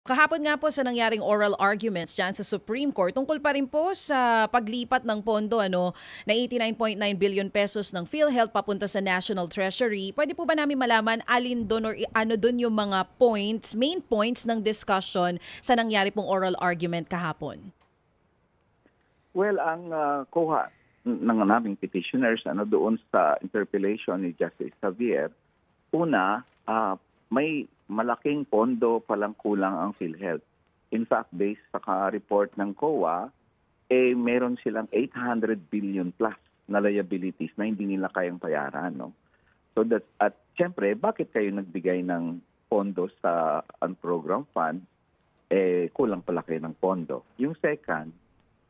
Kahapon nga po sa nangyaring oral arguments dyan sa Supreme Court, tungkol pa rin po sa paglipat ng pondo na 89.9 billion pesos ng PhilHealth papunta sa National Treasury. Pwede po ba namin malaman alin doon or ano doon yung mga points, main points ng discussion sa nangyari pong oral argument kahapon? Well, ang kuha ng naming petitioners doon sa interpellation ni Justice Xavier, una, may malaking pondo palang kulang ang PhilHealth. In fact, based sa report ng COA, meron silang 800 billion plus na liabilities na hindi nila kayang bayaran. No? So at siyempre, bakit kayo nagbigay ng pondo sa unprogrammed fund? Kulang pala kayo ng pondo. Yung second,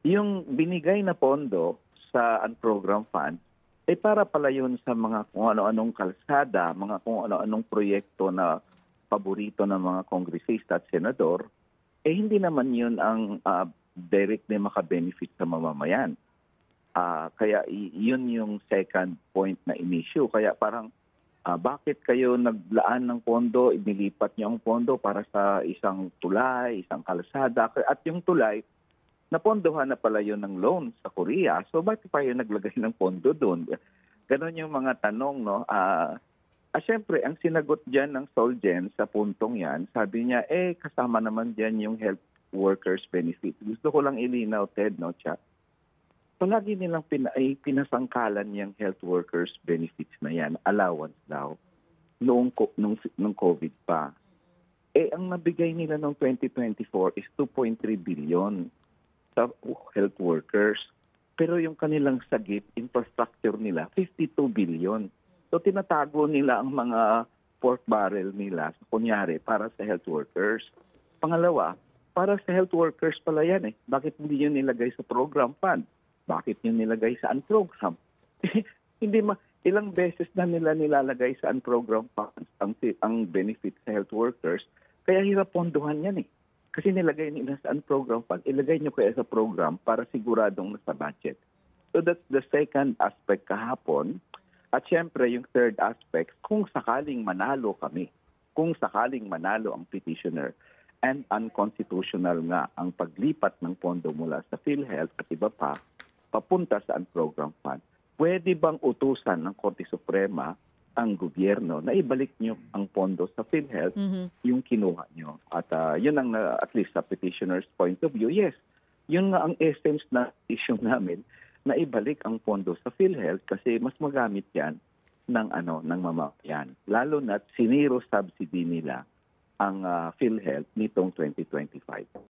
yung binigay na pondo sa unprogrammed fund, para pala yun sa mga kung ano-anong kalsada, mga kung ano-anong proyekto na paborito ng mga kongresista at senador, hindi naman yun ang direct na makabenefit sa mamamayan. Kaya yun yung second point na in-issue. Kaya parang bakit kayo naglaan ng pondo, inilipat niyo ang pondo para sa isang tulay, isang kalsada, at yung tulay, napondohan na pala yun ng loan sa Korea. So bakit pa yun naglagay ng pondo doon? Ganon yung mga tanong, no? Siyempre, ang sinagot dyan ng Solgen sa puntong yan, sabi niya, kasama naman dyan yung health workers benefit. Gusto ko lang ilinaw, Ted, no, Cha? Palagi nilang pinasangkalan yung health workers benefits na yan, allowance daw, nung COVID pa. Ang nabigay nila noong 2024 is 2.3 billion sa health workers. Pero yung kanilang sagip, infrastructure nila, 52 billion. So tinatago nila ang mga pork barrel nila, kunyari, para sa health workers. Pangalawa, para sa health workers pala yan. Bakit hindi yun nilagay sa program fund? Bakit yun nilagay sa unprogram? Ilang beses na nila nilalagay sa unprogram funds ang benefit sa health workers, kaya hirap pondohan yan Kasi nilagay nila sa program fund, ilagay nyo kaya sa program para siguradong nasa budget. So that's the second aspect kahapon. At syempre, yung third aspect, kung sakaling manalo kami, kung sakaling manalo ang petitioner, and unconstitutional nga ang paglipat ng pondo mula sa PhilHealth at iba pa, papunta sa program fund, pwede bang utusan ng Korte Suprema ang gobyerno na ibalik nyo ang pondo sa PhilHealth, yung kinuha nyo. At yun ang, at least sa petitioner's point of view, yes, yun nga ang essence na issue namin, na ibalik ang pondo sa PhilHealth kasi mas magamit yan ng mamamayan. Lalo na't siniro subsidy nila ang PhilHealth nitong 2025.